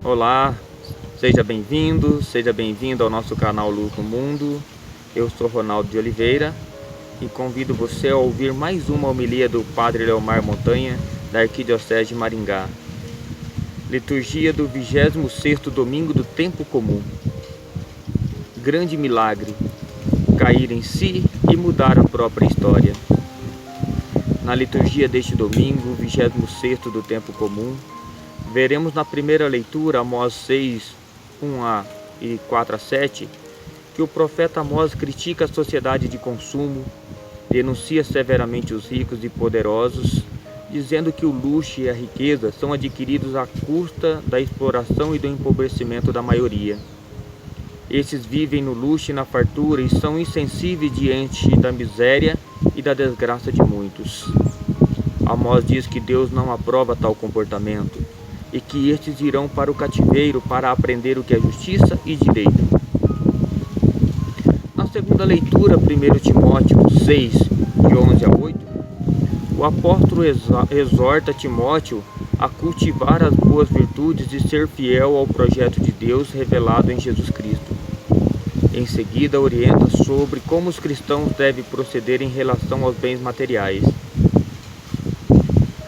Olá, seja bem-vindo ao nosso canal Luz no Mundo. Eu sou Ronaldo de Oliveira e convido você a ouvir mais uma homilia do Padre Leomar Montanha, da Arquidiocese de Maringá. Liturgia do 26º domingo do tempo comum. Grande milagre, cair em si e mudar a própria história. Na liturgia deste domingo, 26º do tempo comum, veremos na primeira leitura, Amós 6, 1a e 4-7, que o profeta Amós critica a sociedade de consumo, denuncia severamente os ricos e poderosos, dizendo que o luxo e a riqueza são adquiridos à custa da exploração e do empobrecimento da maioria. Esses vivem no luxo e na fartura e são insensíveis diante da miséria e da desgraça de muitos. Amós diz que Deus não aprova tal comportamento e que estes irão para o cativeiro para aprender o que é justiça e direito. Na segunda leitura, 1 Timóteo 6, de 11 a 8, o apóstolo exorta Timóteo a cultivar as boas virtudes e ser fiel ao projeto de Deus revelado em Jesus Cristo. Em seguida, orienta sobre como os cristãos devem proceder em relação aos bens materiais.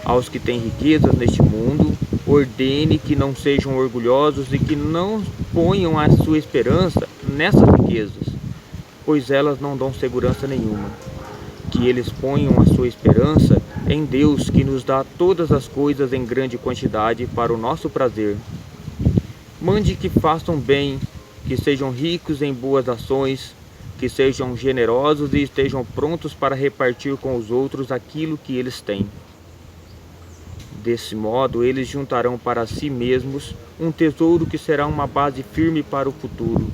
Aos que têm riquezas neste mundo, ordene que não sejam orgulhosos e que não ponham a sua esperança nessas riquezas, pois elas não dão segurança nenhuma. Que eles ponham a sua esperança em Deus, que nos dá todas as coisas em grande quantidade para o nosso prazer. Mande que façam bem, que sejam ricos em boas ações, que sejam generosos e estejam prontos para repartir com os outros aquilo que eles têm. Desse modo, eles juntarão para si mesmos um tesouro que será uma base firme para o futuro,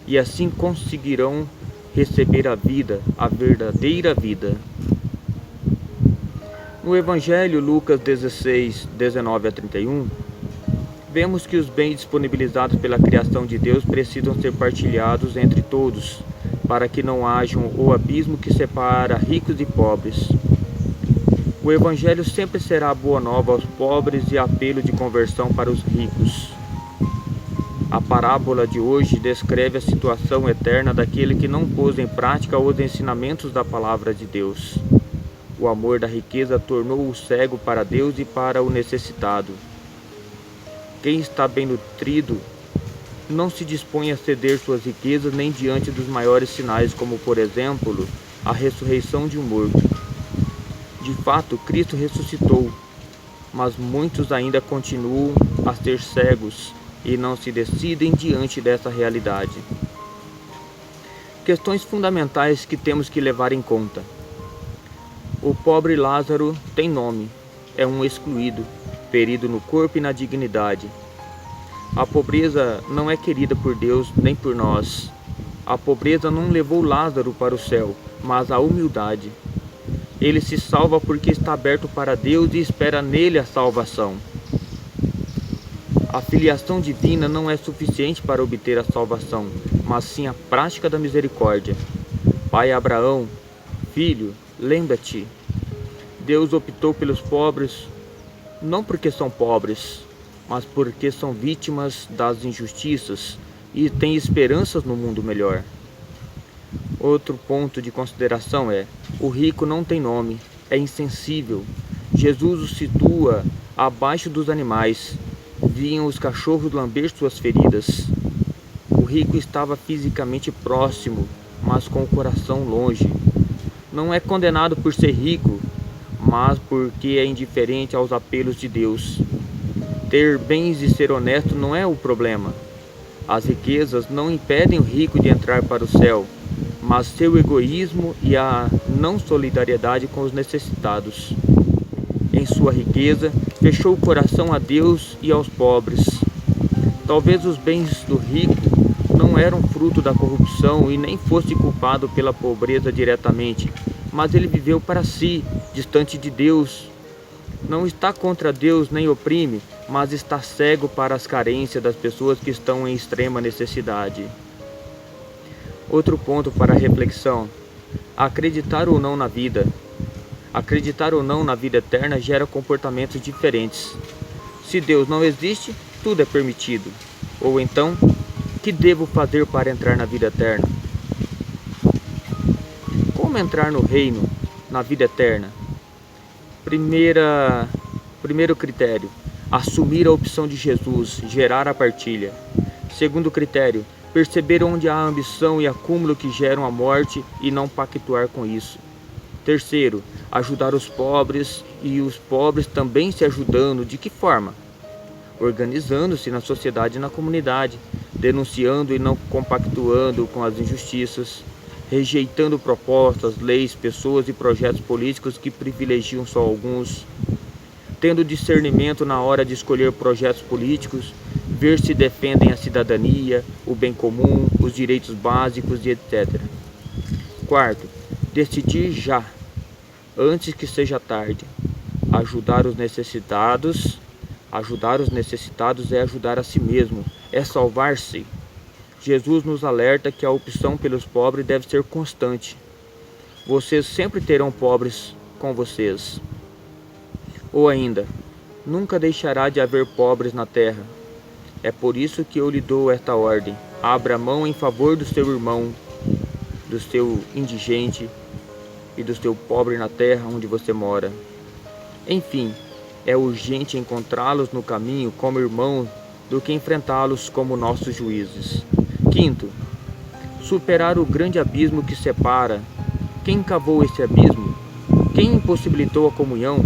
e assim conseguirão receber a vida, a verdadeira vida. No Evangelho, Lucas 16, 19 a 31, vemos que os bens disponibilizados pela criação de Deus precisam ser partilhados entre todos, para que não haja o abismo que separa ricos e pobres. O Evangelho sempre será boa nova aos pobres e apelo de conversão para os ricos. A parábola de hoje descreve a situação eterna daquele que não pôs em prática os ensinamentos da palavra de Deus. O amor da riqueza tornou-o cego para Deus e para o necessitado. Quem está bem nutrido não se dispõe a ceder suas riquezas nem diante dos maiores sinais, como, por exemplo, a ressurreição de um morto. De fato, Cristo ressuscitou, mas muitos ainda continuam a ser cegos e não se decidem diante dessa realidade. Questões fundamentais que temos que levar em conta. O pobre Lázaro tem nome, é um excluído, ferido no corpo e na dignidade. A pobreza não é querida por Deus nem por nós. A pobreza não levou Lázaro para o céu, mas a humildade. Ele se salva porque está aberto para Deus e espera nele a salvação. A filiação divina não é suficiente para obter a salvação, mas sim a prática da misericórdia. Pai Abraão, filho, lembra-te. Deus optou pelos pobres, não porque são pobres, mas porque são vítimas das injustiças e têm esperanças no mundo melhor. Outro ponto de consideração é: o rico não tem nome, é insensível. Jesus o situa abaixo dos animais. Viam os cachorros lamber suas feridas. O rico estava fisicamente próximo, mas com o coração longe. Não é condenado por ser rico, mas porque é indiferente aos apelos de Deus. Ter bens e ser honesto não é o problema. As riquezas não impedem o rico de entrar para o céu, mas seu egoísmo e a não solidariedade com os necessitados. Em sua riqueza, fechou o coração a Deus e aos pobres. Talvez os bens do rico não eram fruto da corrupção e nem fosse culpado pela pobreza diretamente, mas ele viveu para si, distante de Deus. Não está contra Deus nem oprime, mas está cego para as carências das pessoas que estão em extrema necessidade. Outro ponto para reflexão: acreditar ou não na vida. Acreditar ou não na vida eterna gera comportamentos diferentes. Se Deus não existe, tudo é permitido. Ou então, que devo fazer para entrar na vida eterna? Como entrar no reino, na vida eterna? Primeiro critério, assumir a opção de Jesus, gerar a partilha. Segundo critério, perceber onde há ambição e acúmulo que geram a morte e não pactuar com isso. Terceiro, ajudar os pobres e os pobres também se ajudando. De que forma? Organizando-se na sociedade e na comunidade, denunciando e não compactuando com as injustiças, rejeitando propostas, leis, pessoas e projetos políticos que privilegiam só alguns, tendo discernimento na hora de escolher projetos políticos, ver se defendem a cidadania, o bem comum, os direitos básicos e etc. Quarto, decidir já, antes que seja tarde, ajudar os necessitados. Ajudar os necessitados é ajudar a si mesmo, é salvar-se. Jesus nos alerta que a opção pelos pobres deve ser constante. Vocês sempre terão pobres com vocês. Ou ainda, nunca deixará de haver pobres na terra. É por isso que eu lhe dou esta ordem: abra mão em favor do seu irmão, do seu indigente e do seu pobre na terra onde você mora. Enfim, é urgente encontrá-los no caminho como irmãos do que enfrentá-los como nossos juízes. Quinto, superar o grande abismo que separa. Quem cavou esse abismo? Quem impossibilitou a comunhão?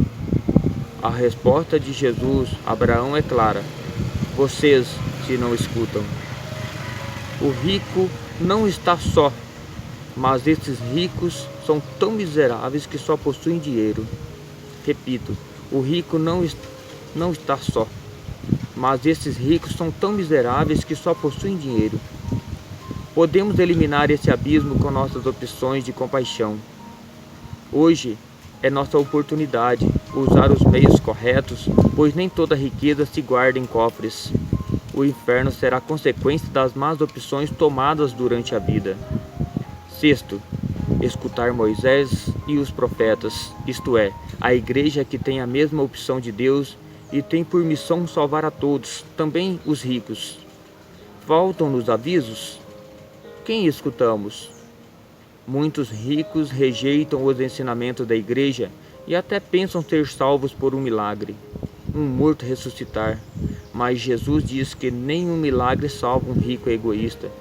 A resposta de Jesus a Abraão é clara: vocês, se não escutam. O rico não está só, mas esses ricos são tão miseráveis que só possuem dinheiro. Repito, o rico não está só, mas esses ricos são tão miseráveis que só possuem dinheiro. Podemos eliminar esse abismo com nossas opções de compaixão. Hoje é nossa oportunidade usar os meios corretos, pois nem toda riqueza se guarda em cofres. O inferno será consequência das más opções tomadas durante a vida. Sexto, escutar Moisés e os profetas, isto é, a igreja que tem a mesma opção de Deus e tem por missão salvar a todos, também os ricos. Faltam-nos avisos? Quem escutamos? Muitos ricos rejeitam os ensinamentos da igreja e até pensam ser salvos por um milagre, um morto ressuscitar. Mas Jesus diz que nenhum milagre salva um rico egoísta.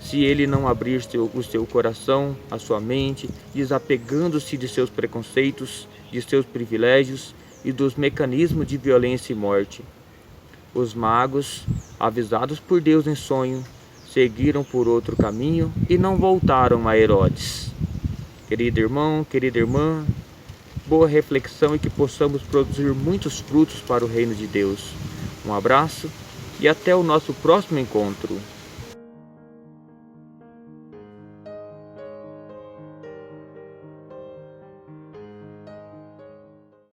Se ele não abrir o seu coração, a sua mente, desapegando-se de seus preconceitos, de seus privilégios e dos mecanismos de violência e morte. Os magos, avisados por Deus em sonho, seguiram por outro caminho e não voltaram a Herodes. Querido irmão, querida irmã, boa reflexão e que possamos produzir muitos frutos para o reino de Deus. Um abraço e até o nosso próximo encontro.